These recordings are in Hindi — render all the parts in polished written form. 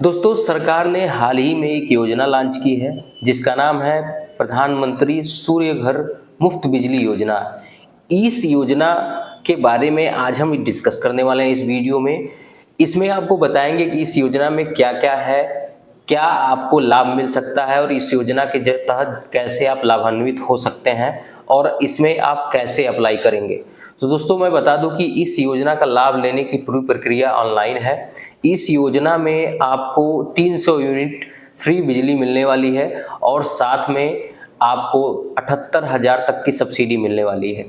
दोस्तों, सरकार ने हाल ही में एक योजना लॉन्च की है जिसका नाम है प्रधानमंत्री सूर्य घर मुफ्त बिजली योजना। इस योजना के बारे में आज हम डिस्कस करने वाले हैं इस वीडियो में। इसमें आपको बताएंगे कि इस योजना में क्या-क्या है, क्या आपको लाभ मिल सकता है और इस योजना के तहत कैसे आप लाभान्वित हो सकते हैं और इसमें आप कैसे अप्लाई करेंगे। तो दोस्तों, मैं बता दूं कि इस योजना का लाभ लेने की पूरी प्रक्रिया ऑनलाइन है। इस योजना में आपको 300 यूनिट फ्री बिजली मिलने वाली है और साथ में आपको 78,000 तक की सब्सिडी मिलने वाली है।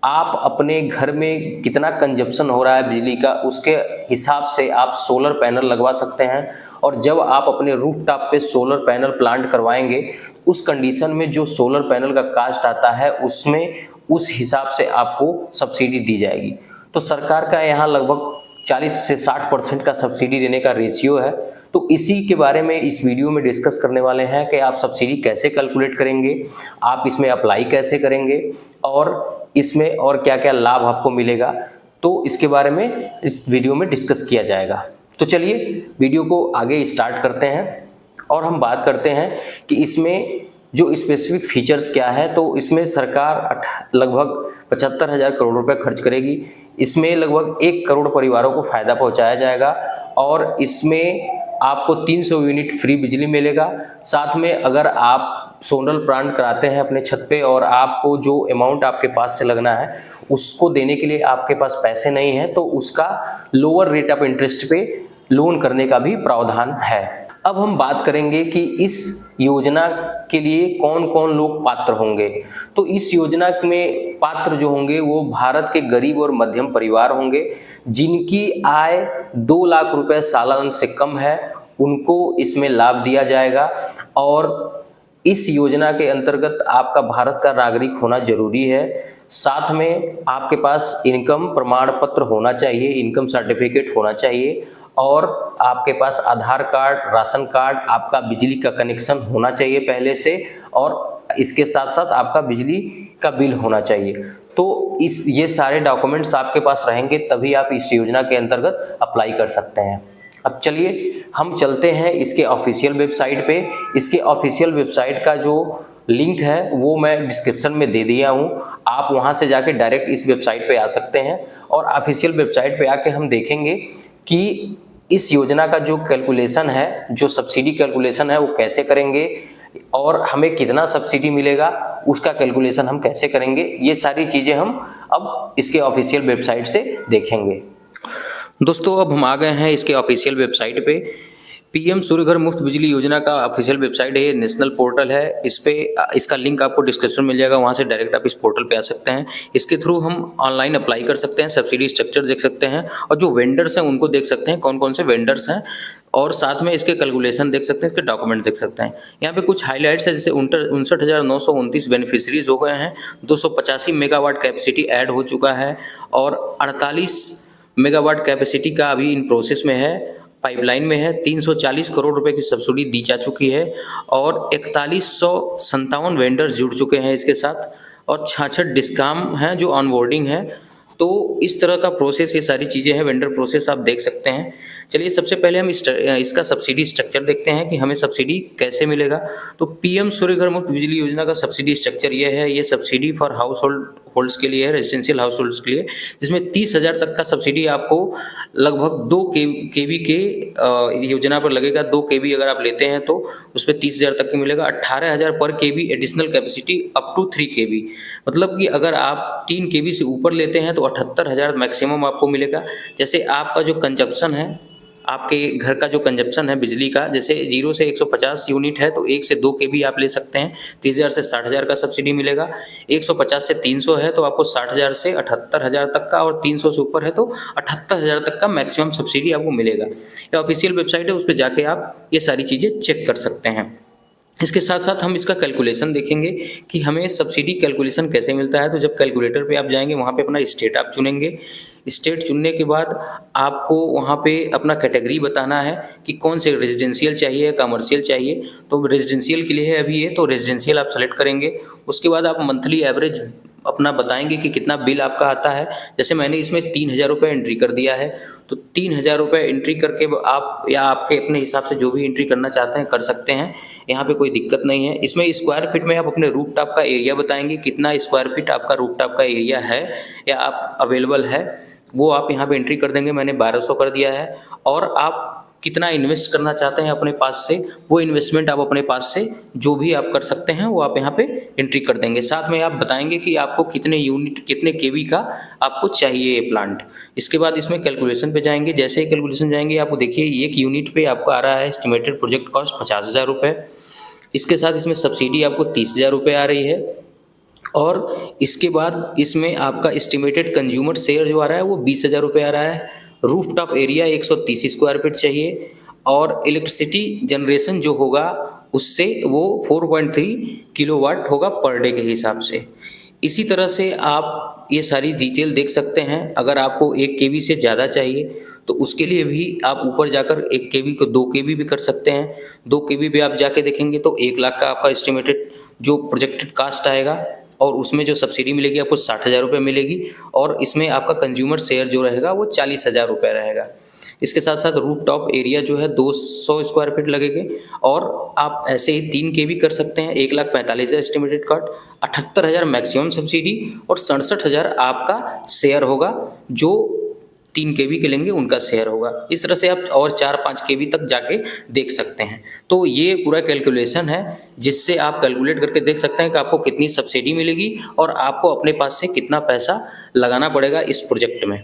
आप अपने घर में कितना कंजप्शन हो रहा है बिजली का, उसके हिसाब से आप सोलर पैनल लगवा सकते हैं और जब आप अपने रूफटॉप पे सोलर पैनल प्लांट करवाएंगे, उस कंडीशन में जो सोलर पैनल का कास्ट आता है उसमें उस हिसाब से आपको सब्सिडी दी जाएगी। तो सरकार का यहाँ लगभग 40 से 60% का सब्सिडी देने का रेशियो है। तो इसी के बारे में इस वीडियो में डिस्कस करने वाले हैं कि आप सब्सिडी कैसे कैलकुलेट करेंगे, आप इसमें अप्लाई कैसे करेंगे और इसमें और क्या-क्या लाभ आपको मिलेगा। तो इसके बारे में इस वीडियो में डिस्कस किया जाएगा। तो चलिए वीडियो को आगे स्टार्ट करते हैं और हम बात करते हैं कि इसमें जो स्पेसिफिक फीचर्स क्या है। तो इसमें सरकार लगभग 75,000 करोड़ रुपए खर्च करेगी। इसमें लगभग 1 करोड़ परिवारों को फायदा पहुंचाया जाएगा और इसमें आपको 300 यूनिट फ्री बिजली मिलेगा। साथ में अगर आप सोलर प्लांट कराते हैं अपने छत पे और आपको जो अमाउंट आपके पास से लगना है उसको देने के लिए आपके पास पैसे नहीं है, तो उसका लोअर रेट ऑफ इंटरेस्ट पे लोन करने का भी प्रावधान है। अब हम बात करेंगे कि इस योजना के लिए कौन कौन लोग पात्र होंगे। तो इस योजना में पात्र जो होंगे वो भारत के गरीब और मध्यम परिवार होंगे जिनकी आय 2 लाख रुपए सालाना से कम है, उनको इसमें लाभ दिया जाएगा। और इस योजना के अंतर्गत आपका भारत का नागरिक होना जरूरी है। साथ में आपके पास इनकम प्रमाण पत्र होना चाहिए, इनकम सर्टिफिकेट होना चाहिए और आपके पास आधार कार्ड, राशन कार्ड, आपका बिजली का कनेक्शन होना चाहिए पहले से और इसके साथ साथ आपका बिजली का बिल होना चाहिए। तो ये सारे डॉक्यूमेंट्स आपके पास रहेंगे तभी आप इस योजना के अंतर्गत अप्लाई कर सकते हैं। अब चलिए हम चलते हैं इसके ऑफिशियल वेबसाइट पे। इसके ऑफिशियल वेबसाइट का जो लिंक है वो मैं डिस्क्रिप्शन में दे दिया हूँ। आप वहाँ से जाके डायरेक्ट इस वेबसाइट पे आ सकते हैं और ऑफिशियल वेबसाइट पे आके हम देखेंगे कि इस योजना का जो कैलकुलेशन है, जो सब्सिडी कैलकुलेशन है वो कैसे करेंगे और हमें कितना सब्सिडी मिलेगा उसका कैलकुलेशन हम कैसे करेंगे। ये सारी चीज़ें हम अब इसके ऑफिशियल वेबसाइट से देखेंगे। दोस्तों, अब हम आ गए हैं इसके ऑफिशियल वेबसाइट पे। पीएम सूर्य घर मुफ्त बिजली योजना का ऑफिशियल वेबसाइट है, ये नेशनल पोर्टल है। इस पे इसका लिंक आपको डिस्क्रिप्शन मिल जाएगा, वहाँ से डायरेक्ट आप इस पोर्टल पे आ सकते हैं। इसके थ्रू हम ऑनलाइन अप्लाई कर सकते हैं, सब्सिडी स्ट्रक्चर देख सकते हैं और जो वेंडर्स हैं उनको देख सकते हैं कौन कौन से वेंडर्स हैं और साथ में इसके कैलकुलेशन देख सकते हैं, इसके डॉक्यूमेंट देख सकते हैं। यहाँ पे कुछ हाईलाइट्स है, जैसे 59,929 बेनिफिशरीज हो गए हैं, 285 मेगावाट कैपेसिटी ऐड हो चुका है और 48 मेगावाट कैपेसिटी का अभी इन प्रोसेस में है, पाइपलाइन में है। 340 करोड़ रुपए की सब्सिडी दी जा चुकी है और 4157 वेंडर्स जुड़ चुके हैं इसके साथ और 66 डिस्काम हैं जो ऑनबोर्डिंग है। तो इस तरह का प्रोसेस, ये सारी चीज़ें हैं, वेंडर प्रोसेस आप देख सकते हैं। चलिए सबसे पहले हम इसका सब्सिडी स्ट्रक्चर देखते हैं कि हमें सब्सिडी कैसे मिलेगा। तो पीएम सूर्य घर मुफ्त बिजली योजना का सब्सिडी स्ट्रक्चर ये है। ये सब्सिडी फॉर होल्ड्स के लिए है, रेजिडेंशियल हाउस होल्ड्स के लिए, जिसमें 30,000 तक का सब्सिडी आपको लगभग 2 केवी के योजना पर लगेगा। 2 केवी अगर आप लेते हैं तो उस पर 30,000 तक की मिलेगा। 18,000 पर केवी एडिशनल कैपेसिटी अप टू 3 केवी, मतलब कि अगर आप 3 केवी से ऊपर लेते हैं तो 78,000 मैक्सिमम आपको मिलेगा। जैसे आपका जो कंजप्शन है, आपके घर का जो कंजप्शन है बिजली का, जैसे 0 से 150 यूनिट है तो 1 से 2 केवी आप ले सकते हैं, 30,000 से 60,000 का सब्सिडी मिलेगा। 150 से 300 है तो आपको 60,000 से 78,000 तक का और 300 से ऊपर है तो 78,000 तक का मैक्सिमम सब्सिडी आपको मिलेगा। ये ऑफिशियल वेबसाइट है, उस पर जाके आप ये सारी चीज़ें चेक कर सकते हैं। इसके साथ साथ हम इसका कैलकुलेशन देखेंगे कि हमें सब्सिडी कैलकुलेशन कैसे मिलता है। तो जब कैलकुलेटर पे आप जाएंगे, वहाँ पे अपना स्टेट आप चुनेंगे स्टेट चुनने के बाद आपको वहाँ पे अपना कैटेगरी बताना है कि कौन से रेजिडेंशियल चाहिए, कमर्शियल चाहिए। तो रेजिडेंशियल के लिए है अभी ये, तो रेजिडेंशियल आप सेलेक्ट करेंगे। उसके बाद आप मंथली एवरेज अपना बताएंगे कि कितना बिल आपका आता है। जैसे मैंने इसमें 3,000 रुपये एंट्री कर दिया है, तो 3,000 रुपये एंट्री करके आप या आपके अपने हिसाब से जो भी एंट्री करना चाहते हैं कर सकते हैं, यहाँ पे कोई दिक्कत नहीं है। इसमें स्क्वायर फीट में आप अपने रूफ टॉप का एरिया बताएंगे, कितना स्क्वायर फीट आपका रूफ टॉप का एरिया है या आप अवेलेबल है, वो आप यहाँ पे एंट्री कर देंगे। मैंने 1200 कर दिया है। और आप कितना इन्वेस्ट करना चाहते हैं अपने पास से, वो इन्वेस्टमेंट आप अपने पास से जो भी आप कर सकते हैं वो आप यहाँ पे एंट्री कर देंगे। साथ में आप बताएंगे कि आपको कितने यूनिट, कितने केवी का आपको चाहिए ये प्लांट। इसके बाद इसमें कैलकुलेशन पे जाएंगे। जैसे ही कैलकुलेशन जाएंगे, आपको देखिए 1 यूनिट पे आपको आ रहा है एस्टिमेटेड प्रोजेक्ट कॉस्ट 50,000 रुपये। इसके साथ इसमें सब्सिडी आपको 30,000 रुपये आ रही है। और इसके बाद इसमें आपका एस्टिमेटेड कंज्यूमर शेयर जो आ रहा है वो 20,000 रुपये आ रहा है। Roof top area 130 square feet चाहिए। और इलेक्ट्रिसिटी जनरेशन जो होगा उससे वो 4.3 किलोवाट होगा पर डे के हिसाब से। इसी तरह से आप ये सारी डिटेल देख सकते हैं। अगर आपको 1 केवी से ज़्यादा चाहिए तो उसके लिए भी आप ऊपर जाकर 1 केवी को 2 केवी भी कर सकते हैं। 2 केवी भी आप जाके देखेंगे तो 1 लाख का आपका एस्टिमेटेड जो प्रोजेक्टेड कास्ट आएगा, और उसमें जो सब्सिडी मिलेगी आपको 60,000 रुपये मिलेगी। और इसमें आपका कंज्यूमर शेयर जो रहेगा वो 40,000 रुपये रहेगा। इसके साथ साथ रूफ टॉप एरिया जो है 200 स्क्वायर फीट लगेंगे। और आप ऐसे ही 3 केवी कर सकते हैं। 1,45,000 एस्टिमेटेड कॉस्ट, 78,000 मैक्सिमम सब्सिडी और 67,000 आपका शेयर होगा। जो 3 केवी के लेंगे उनका शेयर होगा। इस तरह से आप और 4-5 केवी तक जाके देख सकते हैं। तो ये पूरा कैलकुलेशन है जिससे आप कैलकुलेट करके देख सकते हैं कि आपको कितनी सब्सिडी मिलेगी और आपको अपने पास से कितना पैसा लगाना पड़ेगा इस प्रोजेक्ट में।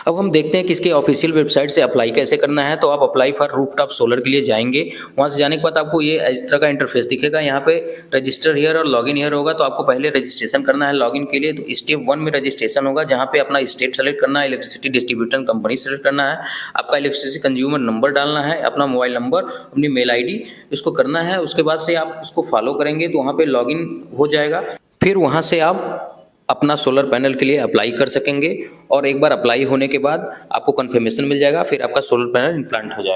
अब हम देखते हैं कि इसके ऑफिशियल वेबसाइट से अप्लाई कैसे करना है। तो आप अप्लाई फॉर रूफटॉप सोलर के लिए जाएंगे। वहाँ से जाने के बाद आपको ये इस तरह का इंटरफेस दिखेगा। यहाँ पे रजिस्टर हियर और लॉगिन हियर होगा। तो आपको पहले रजिस्ट्रेशन करना है लॉगिन के लिए। तो स्टेप 1 में रजिस्ट्रेशन होगा, जहाँ पे अपना स्टेट सेलेक्ट करना है, इलेक्ट्रिसिटी डिस्ट्रीब्यूटर कंपनी सेलेक्ट करना है, आपका इलेक्ट्रिसिटी कंज्यूमर नंबर डालना है, अपना मोबाइल नंबर, अपनी मेल ID इसको करना है। उसके बाद से आप उसको फॉलो करेंगे तो वहाँ पे लॉगिन हो जाएगा। फिर वहाँ से आप अपना सोलर पैनल के लिए अप्लाई कर सकेंगे। और एक बार अप्लाई होने के बाद आपको कन्फर्मेशन मिल जाएगा, फिर आपका सोलर पैनल इम्प्लांट हो जाएगा।